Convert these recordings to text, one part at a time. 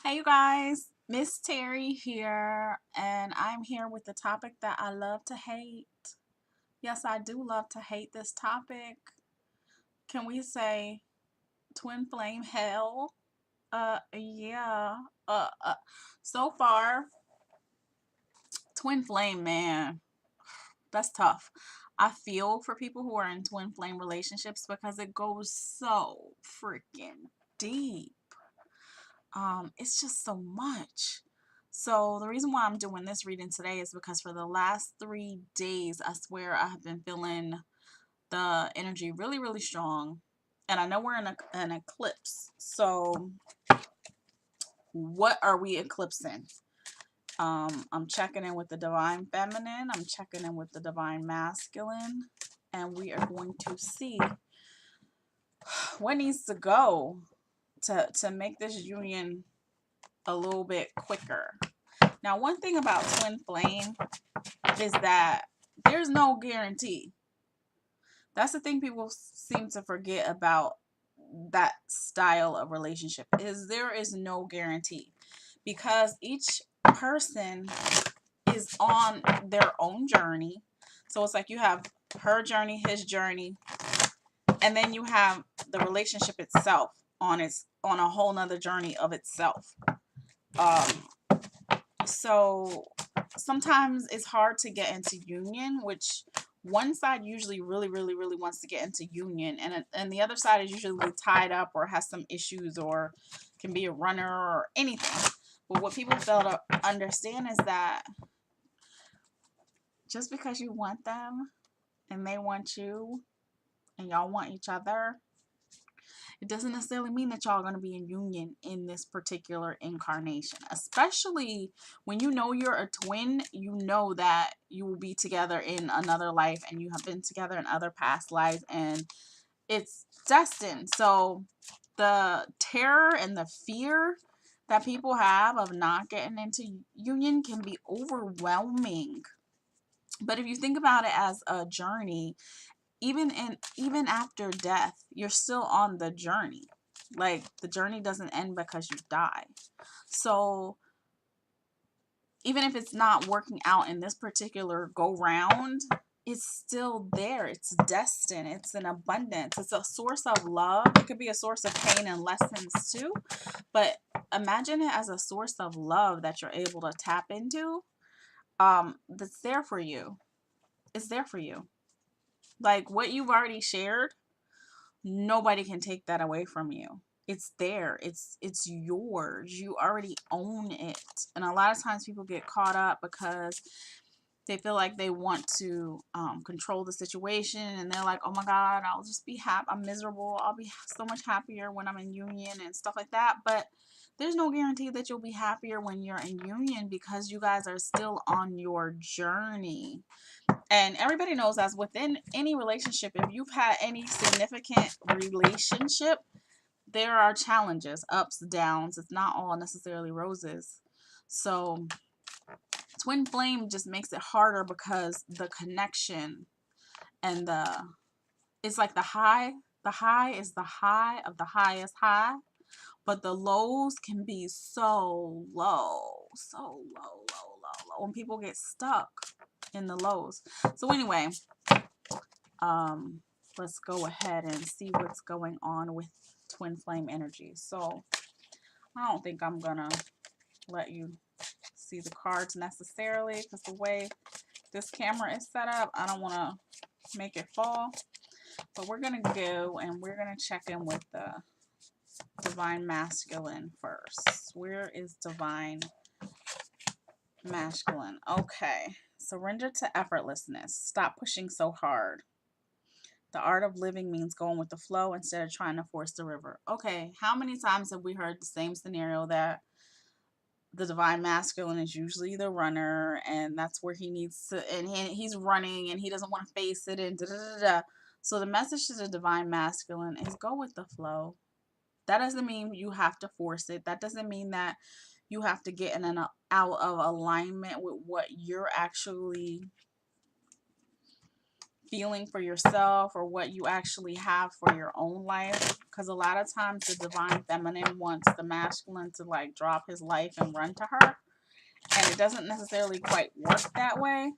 Hey you guys, Miss Terry here, and I'm here with the topic that I love to hate. Yes, I do love to hate this topic. Can we say twin flame hell? Yeah. Uh, uh so far, twin flame, man, that's tough. I feel for people who are in twin flame relationships because it goes so freaking deep. It's just so much. So the reason why I'm doing this reading today is because for the last 3 days, I swear I have been feeling the energy really, really strong. And I know we're in an eclipse. So what are we eclipsing? I'm checking in with the divine feminine. I'm checking in with the divine masculine. And we are going to see what needs to go to make this union a little bit quicker. Now, one thing about twin flame is that there's no guarantee. That's the thing people seem to forget about that style of relationship is there is no guarantee because each person is on their own journey. So it's like you have her journey, his journey, and then you have the relationship itself on a whole nother journey of itself. So sometimes it's hard to get into union, which one side usually really wants to get into union, and the other side is usually tied up or has some issues or can be a runner or anything. But what people fail to understand is that just because you want them and they want you and y'all want each other, it doesn't necessarily mean that y'all are going to be in union in this particular incarnation. Especially when you know you're a twin, you know that you will be together in another life and you have been together in other past lives and it's destined. So the terror and the fear that people have of not getting into union can be overwhelming. But if you think about it as a journey, even after death, you're still on the journey. Like the journey doesn't end because you die. So even if it's not working out in this particular go round, it's still there. It's destined. It's an abundance. It's a source of love. It could be a source of pain and lessons too. But imagine it as a source of love that you're able to tap into. That's there for you. It's there for you. Like what you've already shared, nobody can take that away from you. It's there. It's yours. You already own it. And a lot of times people get caught up because they feel like they want to control the situation and they're like, oh my god, I'll just be happy. I'm miserable. I'll be so much happier when I'm in union and stuff like that. But there's no guarantee that you'll be happier when you're in union because you guys are still on your journey. And everybody knows as within any relationship, if you've had any significant relationship, there are challenges, ups, downs. It's not all necessarily roses. So twin flame just makes it harder because the connection and it's like the high is the high of the highest high, but the lows can be so low, when people get stuck in the lows. So anyway, let's go ahead and see what's going on with twin flame energy. So I don't think I'm gonna let you see the cards necessarily because the way this camera is set up, I don't want to make it fall. But we're gonna go and we're gonna check in with the divine masculine first. Where is divine masculine? Okay. Surrender to effortlessness. Stop pushing so hard. The art of living means going with the flow instead of trying to force the river. Okay, how many times have we heard the same scenario that the divine masculine is usually the runner and that's where he needs to, and he's running and he doesn't want to face it and da da da da. So the message to the divine masculine is go with the flow. That doesn't mean you have to force it. That doesn't mean that you have to get in and out of alignment with what you're actually feeling for yourself or what you actually have for your own life. Because a lot of times the divine feminine wants the masculine to like drop his life and run to her. And it doesn't necessarily quite work that way.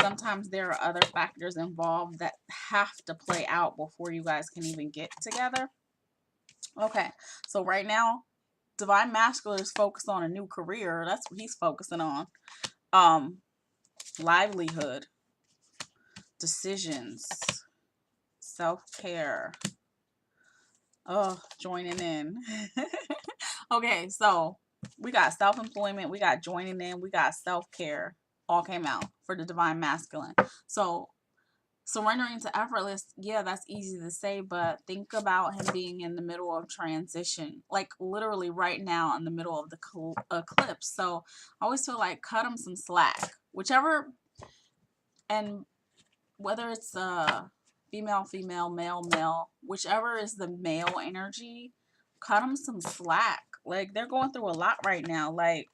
Sometimes there are other factors involved that have to play out before you guys can even get together. Okay, so right now, divine masculine is focused on a new career. That's what he's focusing on. Livelihood, decisions, self-care. Oh, joining in. Okay, so we got self-employment, we got joining in, we got self-care. All came out for the divine masculine. So surrendering to effortless, yeah, that's easy to say, but think about him being in the middle of transition, like literally right now in the middle of the eclipse. So I always feel like cut him some slack, whichever, and whether it's female, male, male, whichever is the male energy, cut them some slack. Like, they're going through a lot right now. Like,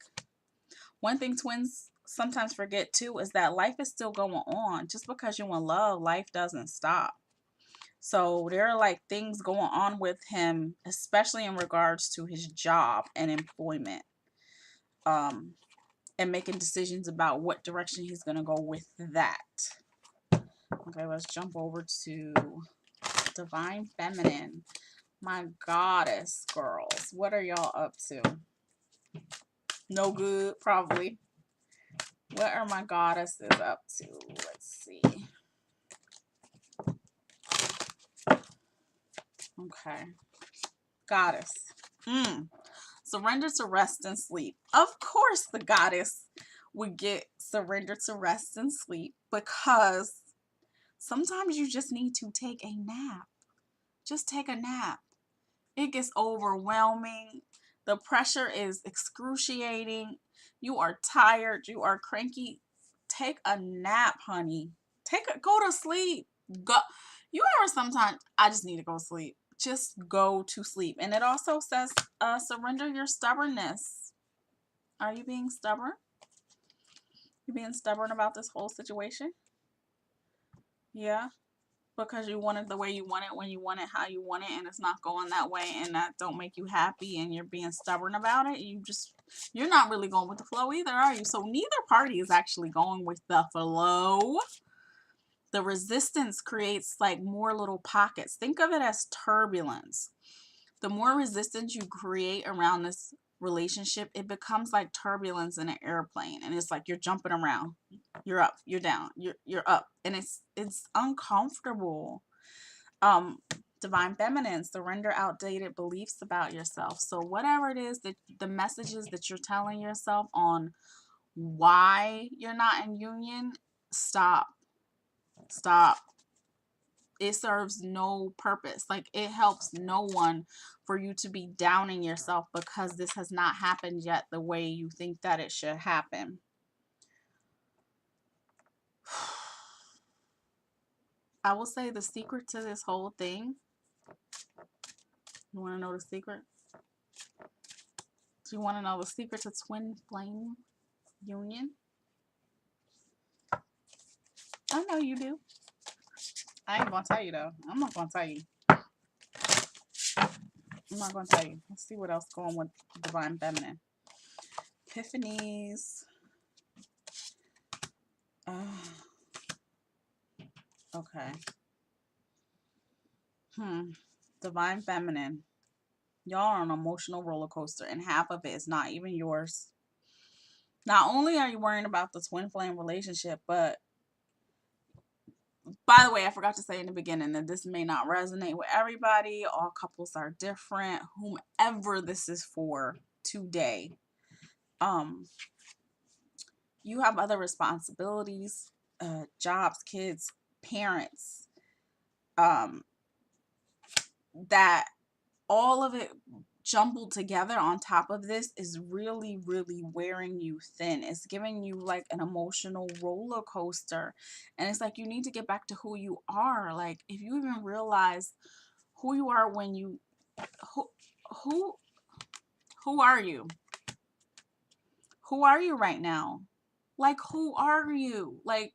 one thing twins sometimes forget too is that life is still going on. Just because you're in love, life doesn't stop. So there are like things going on with him, especially in regards to his job and employment. And making decisions about what direction he's going to go with that. Okay, let's jump over to divine feminine. My goddess girls, what are y'all up to? No good, probably. What are my goddesses up to? Let's see. Okay. Goddess. Surrender to rest and sleep. Of course the goddess would get surrender to rest and sleep, because sometimes you just need to take a nap. Just take a nap. It gets overwhelming. The pressure is excruciating. You are tired. You are cranky. Take a nap, honey. Go to sleep. Go. You ever sometimes, I just need to go to sleep. Just go to sleep. And it also says, surrender your stubbornness. Are you being stubborn? You being stubborn about this whole situation? Yeah. Because you want it the way you want it, when you want it, how you want it, and it's not going that way, and that don't make you happy, and you're being stubborn about it. You're not really going with the flow either, are you? So neither party is actually going with the flow. The resistance creates like more little pockets. Think of it as turbulence. The more resistance you create around this relationship, it becomes like turbulence in an airplane, and it's like you're jumping around. You're up, you're down, you're up, and it's uncomfortable. Divine feminine, surrender outdated beliefs about yourself. So whatever it is that the messages that you're telling yourself on why you're not in union, stop. It serves no purpose. Like, it helps no one for you to be downing yourself because this has not happened yet the way you think that it should happen. I will say the secret to this whole thing. You want to know the secret? Do you want to know the secret to twin flame union? I know you do. I ain't gonna tell you though. I'm not gonna tell you. Let's see what else going with divine feminine. Epiphanies. Okay. Divine feminine. Y'all are on an emotional roller coaster, and half of it is not even yours. Not only are you worrying about the twin flame relationship, but by the way, I forgot to say in the beginning that this may not resonate with everybody. All couples are different. Whomever this is for today, you have other responsibilities, jobs, kids, parents, that all of it jumbled together on top of this is really, really wearing you thin. It's giving you like an emotional roller coaster, and it's like you need to get back to who you are. Like, if you even realize who you are when you who are you? Who are you right now? Like, who are you? Like,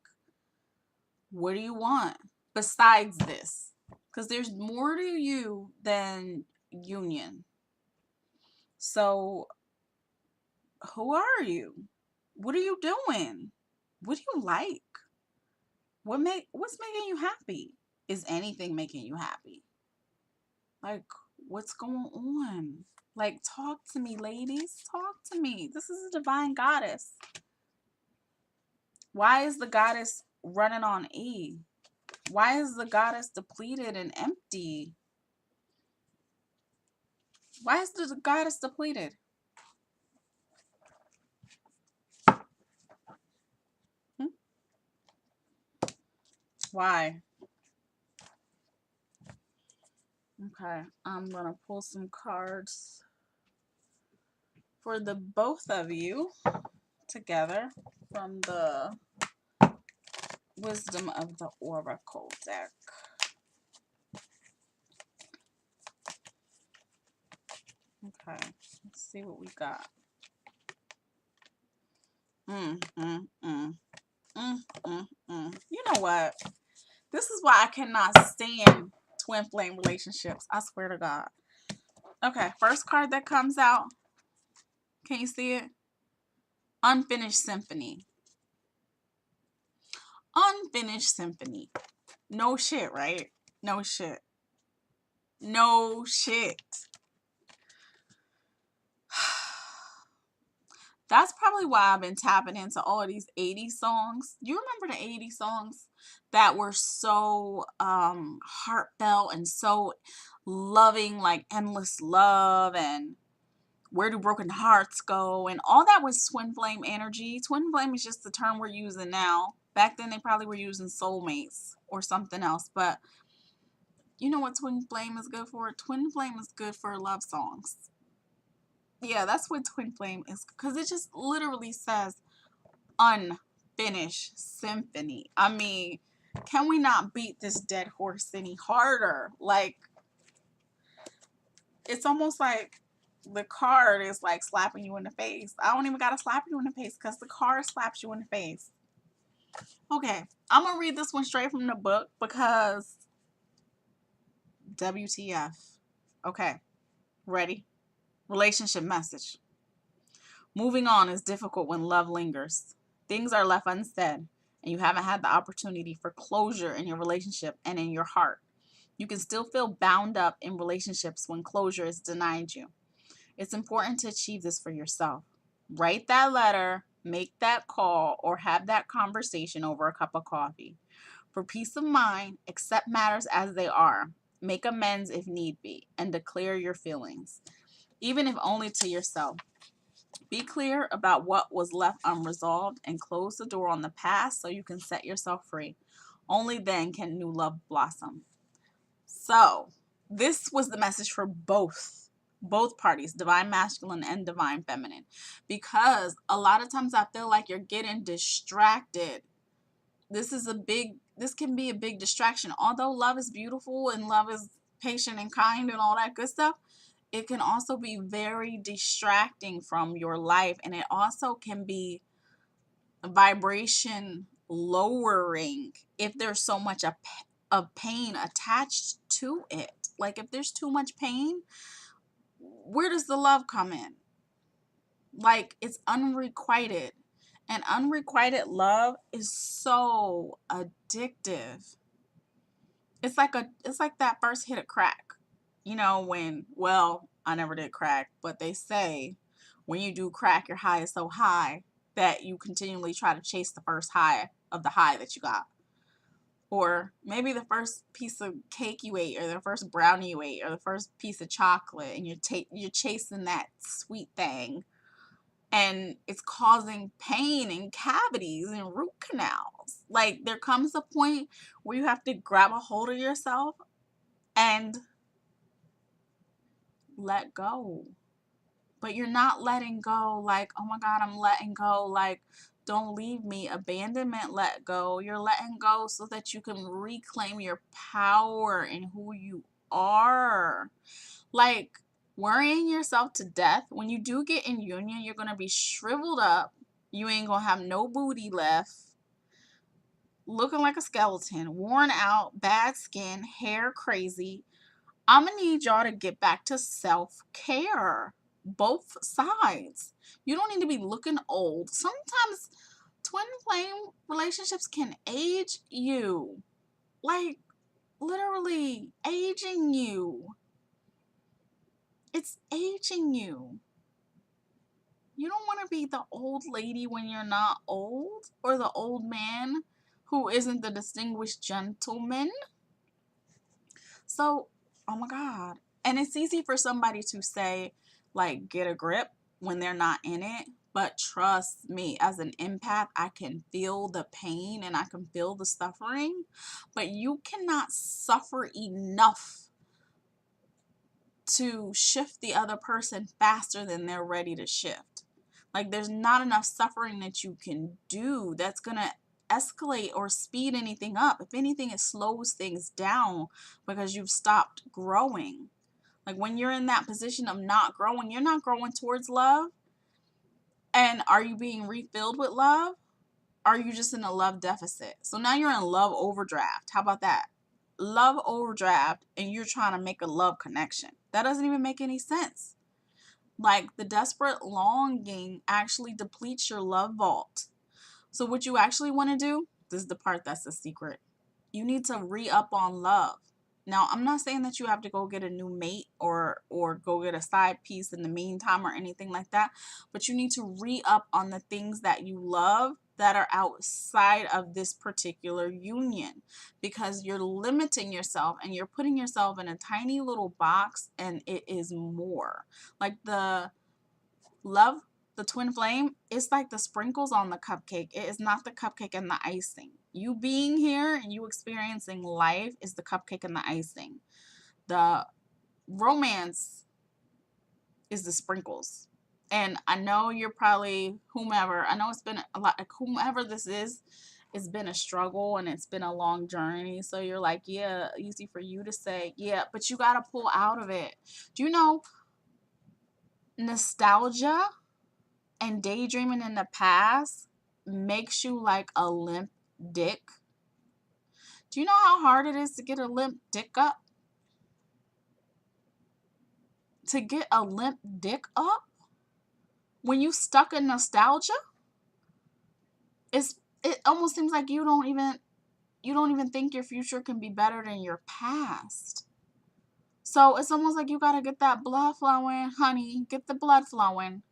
what do you want? besides this, because there's more to you than union. So who are you? What are you doing? What do you like? What's making you happy? Is anything making you happy? Like, what's going on? Like, talk to me, ladies. Talk to me. This is a divine goddess. Why is the goddess running on E? Why is the goddess depleted and empty? Why is the goddess depleted? Hmm? Why? Okay, I'm gonna pull some cards for the both of you together from the Wisdom of the Oracle deck. Okay, let's see what we got. You know what? This is why I cannot stand twin flame relationships. I swear to God. Okay, first card that comes out. Can you see it? Unfinished Symphony. Unfinished Symphony. No shit, right? No shit. No shit. That's probably why I've been tapping into all of these 80s songs. You remember the 80s songs that were so heartfelt and so loving, like Endless Love and Where Do Broken Hearts Go, and all that was twin flame energy. Twin flame is just the term we're using now. Back then they probably were using soulmates or something else, but you know what twin flame is good for? Twin flame is good for love songs. Yeah, that's what twin flame is, because it just literally says unfinished symphony. I mean, can we not beat this dead horse any harder? Like, it's almost like the card is like slapping you in the face. I don't even gotta slap you in the face because the card slaps you in the face. Okay, I'm gonna read this one straight from the book because WTF. Okay, ready? Relationship message. Moving on is difficult when love lingers. Things are left unsaid, and you haven't had the opportunity for closure in your relationship and in your heart. You can still feel bound up in relationships when closure is denied you. It's important to achieve this for yourself. Write that letter, make that call, or have that conversation over a cup of coffee. For peace of mind, accept matters as they are. Make amends if need be, and declare your feelings, even if only to yourself. Be clear about what was left unresolved and close the door on the past so you can set yourself free. Only then can new love blossom. So, this was the message for both parties, divine masculine and divine feminine, because a lot of times I feel like you're getting distracted. This can be a big distraction. Although love is beautiful and love is patient and kind and all that good stuff, it can also be very distracting from your life, and it also can be vibration lowering if there's so much of pain attached to it. Like, if there's too much pain, where does the love come in? Like, it's unrequited, and unrequited love is so addictive. It's like that first hit of crack. You know, I never did crack, but they say when you do crack, your high is so high that you continually try to chase the first high of the high that you got. Or maybe the first piece of cake you ate, or the first brownie you ate, or the first piece of chocolate, and you're chasing that sweet thing, and it's causing pain and cavities and root canals. Like, there comes a point where you have to grab a hold of yourself and let go. But you're not letting go like, oh my God, I'm letting go, like, don't leave me. Abandonment, let go. You're letting go so that you can reclaim your power and who you are. Like, worrying yourself to death, when you do get in union, you're going to be shriveled up. You ain't going to have no booty left. looking like a skeleton, worn out, bad skin, hair crazy. I'm gonna need y'all to get back to self-care. Both sides. You don't need to be looking old. Sometimes twin flame relationships can age you. Like, literally aging you. It's aging you. You don't want to be the old lady when you're not old, or the old man who isn't the distinguished gentleman. So, oh my God. And it's easy for somebody to say, like, get a grip when they're not in it. But trust me, as an empath, I can feel the pain and I can feel the suffering. But you cannot suffer enough to shift the other person faster than they're ready to shift. Like, there's not enough suffering that you can do that's going to escalate or speed anything up. If anything, it slows things down because you've stopped growing. Like, when you're in that position of not growing, you're not growing towards love. And are you being refilled with love? Are you just in a love deficit? So now you're in love overdraft. How about that? Love overdraft, and you're trying to make a love connection. That doesn't even make any sense. Like, the desperate longing actually depletes your love vault. So what you actually want to do, this is the part that's the secret. You need to re-up on love. Now, I'm not saying that you have to go get a new mate or go get a side piece in the meantime or anything like that, but you need to re-up on the things that you love that are outside of this particular union, because you're limiting yourself and you're putting yourself in a tiny little box, and it is more. Like, the love, the twin flame, it's like the sprinkles on the cupcake. It is not the cupcake and the icing. You being here and you experiencing life is the cupcake and the icing. The romance is the sprinkles. And I know you're probably whomever. I know it's been a lot, like, whomever this is, it's been a struggle and it's been a long journey. So you're like, yeah, easy for you to say, yeah, but you got to pull out of it. Do you know nostalgia and daydreaming in the past makes you like a limp dick? Do you know how hard it is to get a limp dick up? To get a limp dick up when you stuck in nostalgia, it almost seems like you don't even think your future can be better than your past. So it's almost like you gotta get that blood flowing, honey. Get the blood flowing,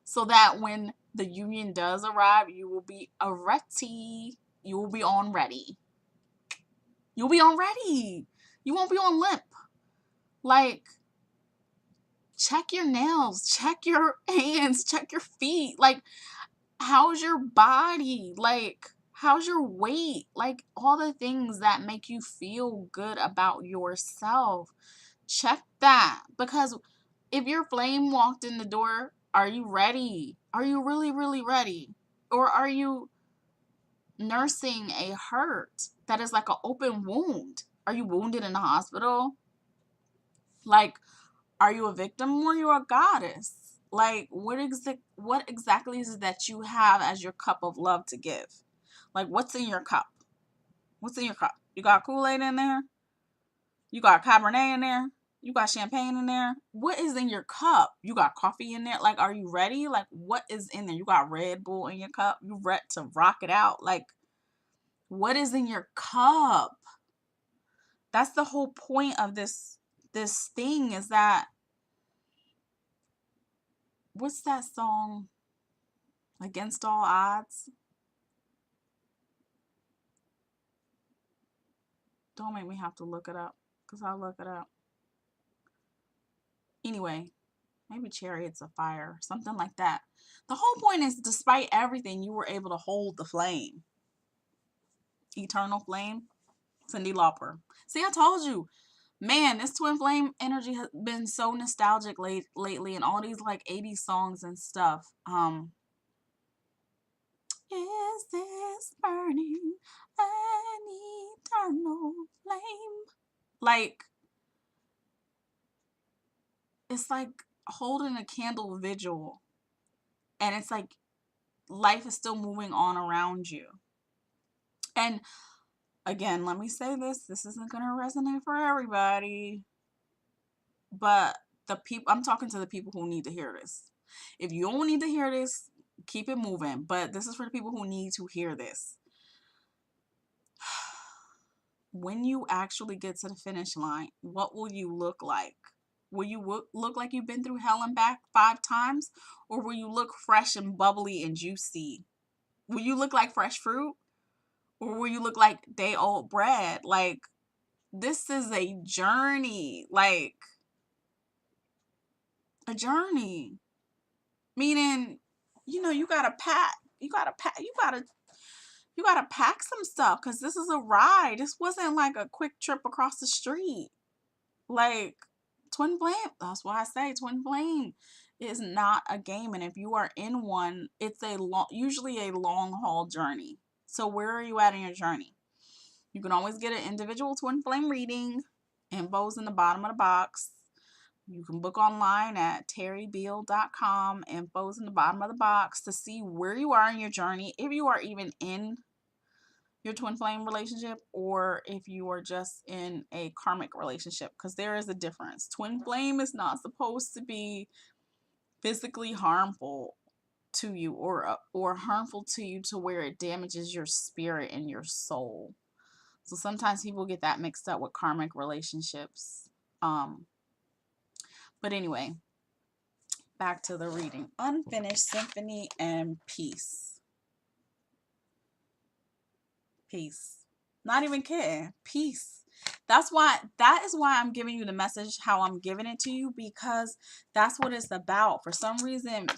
so that when the union does arrive, you will be ready. You will be on ready. You'll be on ready. You won't be on limp. Like, check your nails, check your hands, check your feet. Like, how's your body? Like, how's your weight? Like, all the things that make you feel good about yourself. Check that. Because if your flame walked in the door, are you ready? Are you really, really ready? Or are you nursing a hurt that is like an open wound? Are you wounded in the hospital? Like, are you a victim or you a goddess? Like, what exactly is it that you have as your cup of love to give? Like, what's in your cup? What's in your cup? You got Kool-Aid in there? You got Cabernet in there? You got champagne in there? What is in your cup? You got coffee in there? Like, are you ready? Like, what is in there? You got Red Bull in your cup? You ready to rock it out? Like, what is in your cup? That's the whole point of this thing, is that, what's that song? Against All Odds? Don't make me have to look it up, because I'll look it up. Anyway, maybe Chariots of Fire, something like that. The whole point is, despite everything, you were able to hold the flame. Eternal flame. Cyndi Lauper. See, I told you. Man, this twin flame energy has been so nostalgic lately, and all these like 80s songs and stuff. Is this burning an eternal flame? Like, it's like holding a candle vigil, and it's like life is still moving on around you. And Again, let me say this. This isn't going to resonate for everybody. But the people, I'm talking to the people who need to hear this. If you don't need to hear this, keep it moving. But this is for the people who need to hear this. When you actually get to the finish line, what will you look like? Will you look like you've been through hell and back 5 times? Or will you look fresh and bubbly and juicy? Will you look like fresh fruit? Or will you look like day old bread? Like, this is a journey. Like, a journey. Meaning, you gotta pack. You gotta pack. You gotta pack some stuff, because this is a ride. This wasn't like a quick trip across the street. Like, twin flame, that's why I say twin flame is not a game. And if you are in one, it's usually a long haul journey. So where are you at in your journey? You can always get an individual twin flame reading. Info's in the bottom of the box. You can book online at terrybeal.com. Info's in the bottom of the box to see where you are in your journey, if you are even in your twin flame relationship, or if you are just in a karmic relationship, because there is a difference. Twin flame is not supposed to be physically harmful to you, or harmful to you to where it damages your spirit and your soul. So sometimes people get that mixed up with karmic relationships. But anyway, back to the reading. Unfinished symphony and peace. Peace. Not even kidding. Peace. That is why I'm giving you the message how I'm giving it to you, because that's what it's about. For some reason,